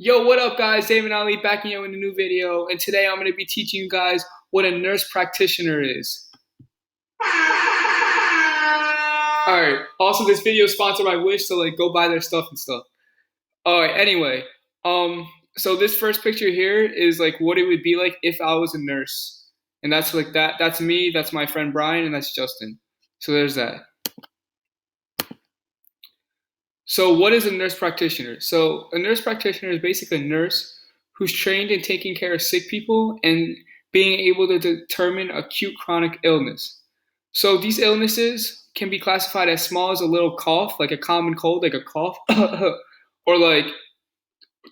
Yo, what up, guys? David Ali back here with a new video, and today I'm going to be teaching you guys what a nurse practitioner is. All right. Also, this video is sponsored by Wish, so go buy their stuff and stuff. All right. Anyway, so this first picture here is what it would be like if I was a nurse, and that's that. That's me. That's my friend Brian, and that's Justin. So there's that. So what is a nurse practitioner? So a nurse practitioner is basically a nurse who's trained in taking care of sick people and being able to determine acute chronic illness. So these illnesses can be classified as small as a little cough, like a common cold, like a cough, or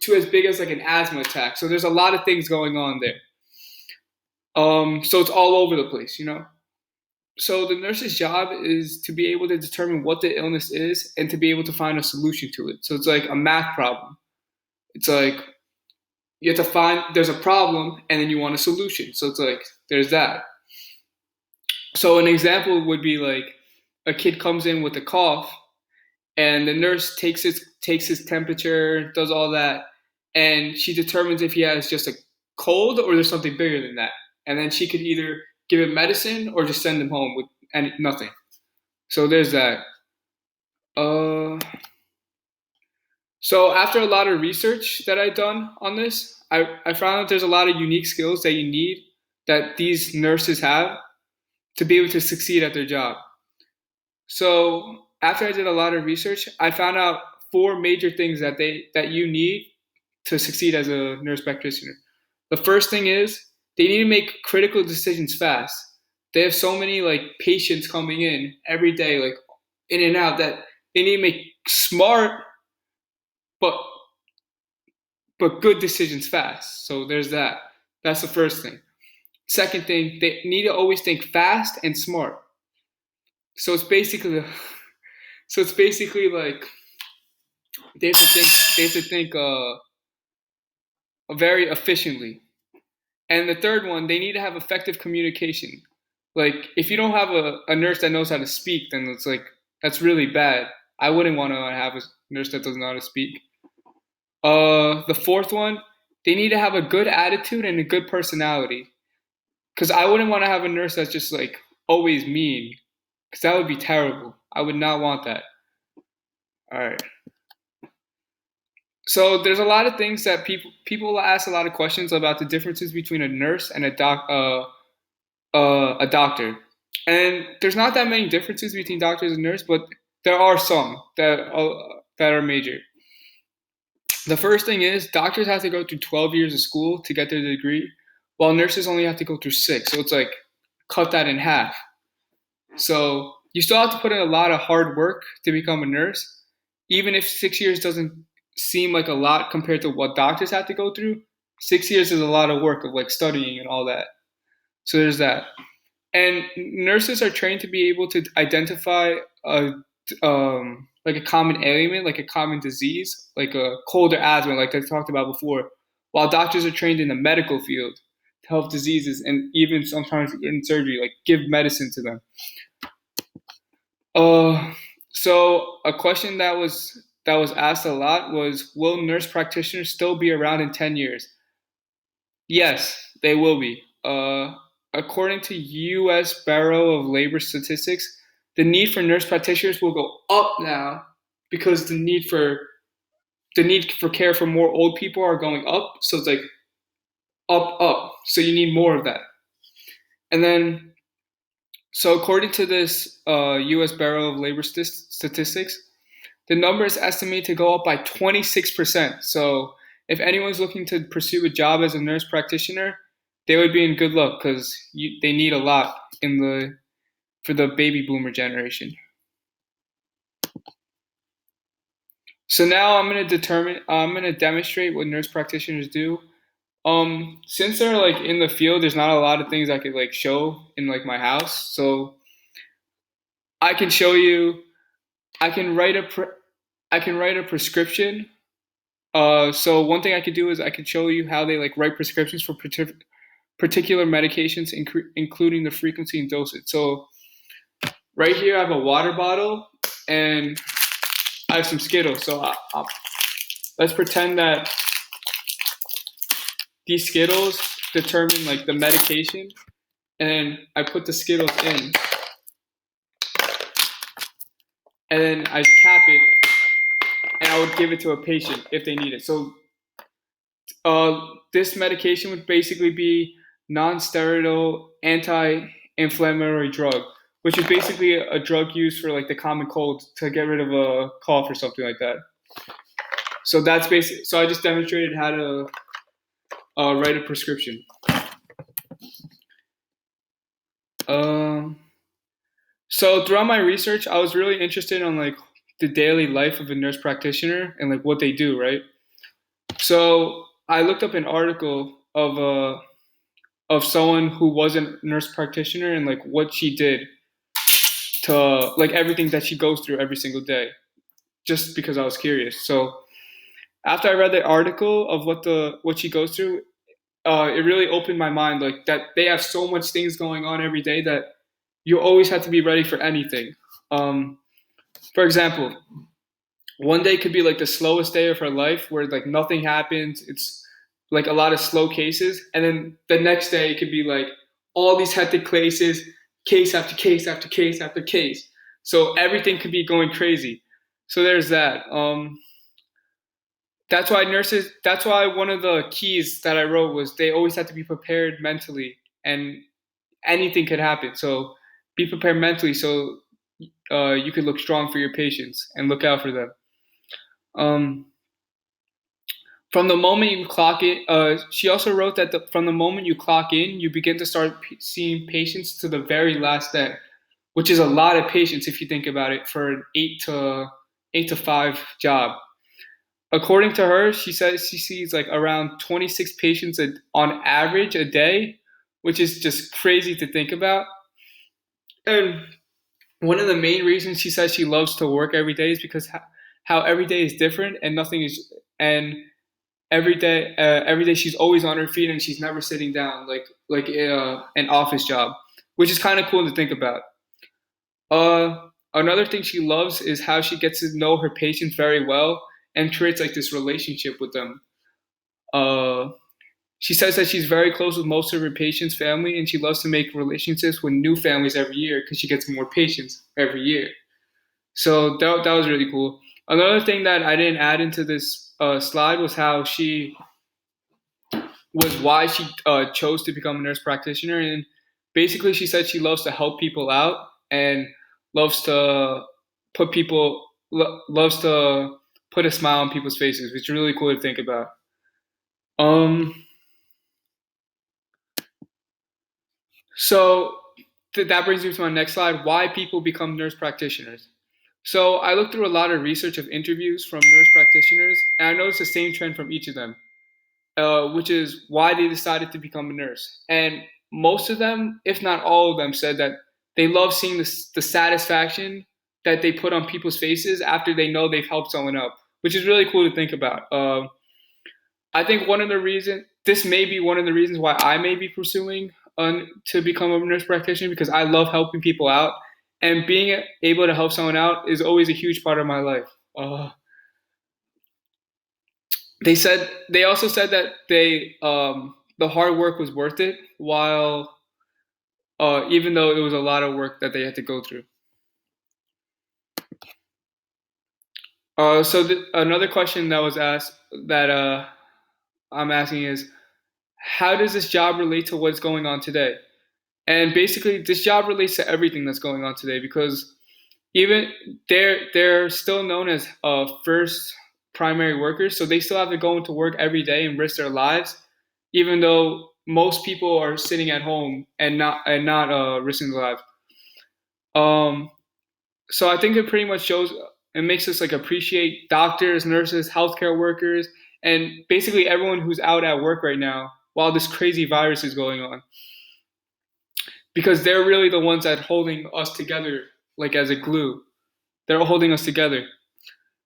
to as big as an asthma attack. So there's a lot of things going on there. So it's all over the place. So the nurse's job is to be able to determine what the illness is and to be able to find a solution to it. So it's like a math problem. It's like you have to find there's a problem and then you want a solution. So it's there's that. So an example would be a kid comes in with a cough and the nurse takes his temperature, does all that, and she determines if he has just a cold or there's something bigger than that. And then she could either give him medicine or just send him home with nothing. So there's that. So after a lot of research that I've done on this, I found that there's a lot of unique skills that you need that these nurses have to be able to succeed at their job. So after I did a lot of research, I found out 4 major things that you need to succeed as a nurse practitioner. The first thing is they need to make critical decisions fast. They have so many patients coming in every day, in and out, that they need to make smart but good decisions fast. So there's that. That's the first thing. Second thing, they need to always think fast and smart. So it's basically they have to think very efficiently. And the third one, they need to have effective communication. If you don't have a nurse that knows how to speak, then it's that's really bad. I wouldn't want to have a nurse that doesn't know how to speak. The fourth one, they need to have a good attitude and a good personality. Because I wouldn't want to have a nurse that's just always mean. Because that would be terrible. I would not want that. All right. So there's a lot of things that people ask a lot of questions about the differences between a nurse and a doctor, and there's not that many differences between doctors and nurses, but there are some that are major. The first thing is doctors have to go through 12 years of school to get their degree, while nurses only have to go through 6. So it's cut that in half. So you still have to put in a lot of hard work to become a nurse, even if 6 years doesn't seem like a lot compared to what doctors have to go through. 6 years is a lot of work of studying and all that. So there's that. And nurses are trained to be able to identify a common ailment, like a common disease, like a cold or asthma, like I talked about before, while doctors are trained in the medical field to help diseases and even sometimes in surgery, give medicine to them. So a question that was asked a lot was, will nurse practitioners still be around in 10 years? Yes, they will be. According to U.S. Bureau of Labor Statistics, the need for nurse practitioners will go up now because the need for care for more old people are going up. So it's up. So you need more of that. And then, so according to this U.S. Bureau of Labor Statistics, the number is estimated to go up by 26%. So if anyone's looking to pursue a job as a nurse practitioner, they would be in good luck because they need a lot for the baby boomer generation. So now I'm going to demonstrate what nurse practitioners do. Since they're in the field, there's not a lot of things I could show in my house. So I can show you. I can write a prescription. So one thing I could do is I could show you how they write prescriptions for particular medications, including the frequency and dosage. So right here I have a water bottle and I have some Skittles. So let's pretend that these Skittles determine like the medication, and then I put the Skittles in, and then I cap it, and I would give it to a patient if they need it. So this medication would basically be non-steroidal anti-inflammatory drug, which is basically a drug used for like the common cold to get rid of a cough or something like that. So that's basic. So I just demonstrated how to write a prescription. Um, so throughout my research, I was really interested on like the daily life of a nurse practitioner and like what they do, right? So I looked up an article of someone who was a nurse practitioner and like what she did to like everything that she goes through every single day, just because I was curious. So after I read the article of what she goes through, it really opened my mind. Like that they have so much things going on every day that you always have to be ready for anything. Um, for example, one day could be like the slowest day of her life where like nothing happens. It's like a lot of slow cases. And then the next day it could be like all these hectic cases, case after case after case after case. So everything could be going crazy. So there's that. That's why one of the keys that I wrote was they always have to be prepared mentally and anything could happen. So be prepared mentally so you can look strong for your patients and look out for them. Um, From the moment you clock in, she also wrote that from the moment you clock in, you begin to start seeing patients to the very last day, which is a lot of patients if you think about it for an 8 to 5 job. According to her, she says she sees like around 26 patients on average a day, which is just crazy to think about. And one of the main reasons she says she loves to work every day is because how every day is different and nothing is and every day she's always on her feet and she's never sitting down like an office job, which is kind of cool to think about. Another thing she loves is how she gets to know her patients very well and creates like this relationship with them. Uh, she says that she's very close with most of her patients' family, and she loves to make relationships with new families every year because she gets more patients every year. So that was really cool. Another thing that I didn't add into this slide was how she was why she chose to become a nurse practitioner. And basically, she said she loves to help people out and loves to loves to put a smile on people's faces, which is really cool to think about. Um, so that brings me to my next slide: why people become nurse practitioners. So I looked through a lot of research of interviews from nurse practitioners, and I noticed the same trend from each of them. Which is why they decided to become a nurse. And most of them, if not all of them, said that they love seeing the satisfaction that they put on people's faces after they know they've helped someone out, which is really cool to think about. I think this may be one of the reasons why I may be pursuing to become a nurse practitioner because I love helping people out. And being able to help someone out is always a huge part of my life. They also said that the hard work was worth it, while even though it was a lot of work that they had to go through. Another question that was asked that I'm asking is, how does this job relate to what's going on today? And basically, this job relates to everything that's going on today because even they're still known as first primary workers, so they still have to go into work every day and risk their lives, even though most people are sitting at home and not risking their lives. Um, so I think it pretty much shows it makes us like appreciate doctors, nurses, healthcare workers, and basically everyone who's out at work right now while this crazy virus is going on, because they're really the ones that holding us together like as a glue. They're holding us together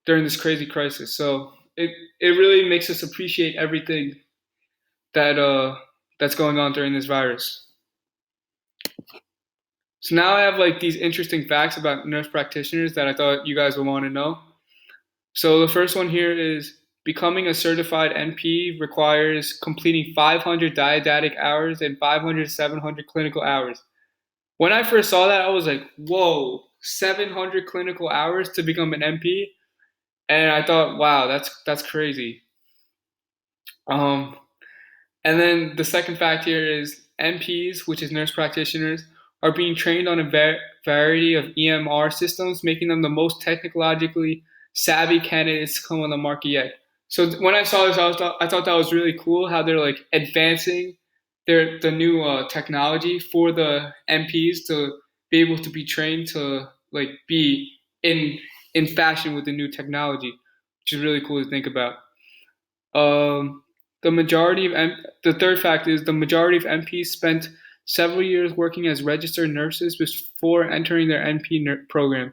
during this crazy crisis. So it really makes us appreciate everything that that's going on during this virus. So now I have like these interesting facts about nurse practitioners that I thought you guys would want to know. So the first one here is Becoming a certified NP requires completing 500 didactic hours and 500 to 700 clinical hours. When I first saw that, I was like, whoa, 700 clinical hours to become an NP? And I thought, wow, that's crazy. Um, And then the second fact here is NPs, which is nurse practitioners, are being trained on a variety of EMR systems, making them the most technologically savvy candidates to come on the market yet. So when I saw this, I thought that was really cool how they're like advancing the new technology for the NPs to be able to be trained to like be in fashion with the new technology, which is really cool to think about. Um, the majority of the third fact is the majority of MPs spent several years working as registered nurses before entering their NP program.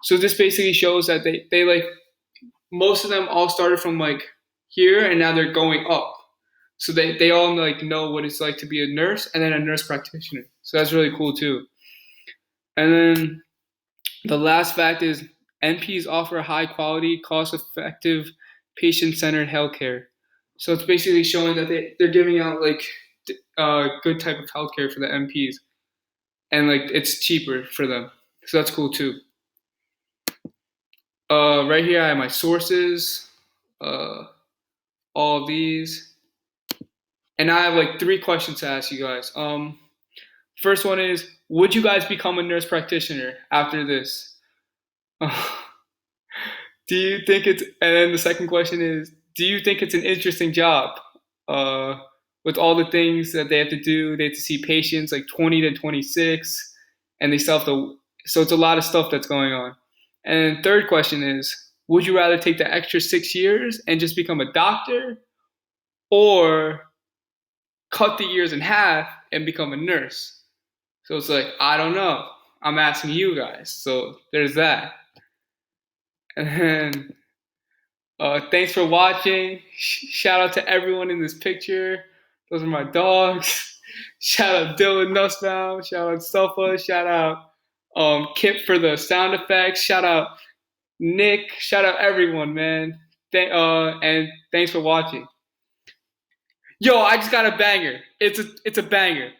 So this basically shows that they like most of them all started from like here and now they're going up. So they all like know what it's like to be a nurse and then a nurse practitioner. So that's really cool too. And then the last fact is NPs offer high quality, cost effective, patient centered healthcare. So it's basically showing that they're giving out like good type of healthcare for the NPs and like it's cheaper for them. So that's cool too. Right here I have my sources, uh, all of these. And I have like three questions to ask you guys. First one is, would you guys become a nurse practitioner after this? Do you think it's, and then the second question is, do you think it's an interesting job? With all the things that they have to do, they have to see patients like 20 to 26, and they still have to, so it's a lot of stuff that's going on. And third question is, would you rather take the extra 6 years and just become a doctor, or cut the years in half and become a nurse? So it's like, I don't know. I'm asking you guys. So there's that. And then thanks for watching. Shout out to everyone in this picture. Those are my dogs. Shout out Dylan Nussbaum. Shout out Sofa. Shout out Kip for the sound effects. Shout out Nick. Shout out everyone, man. And thanks for watching. Yo, I just got a banger. It's a banger.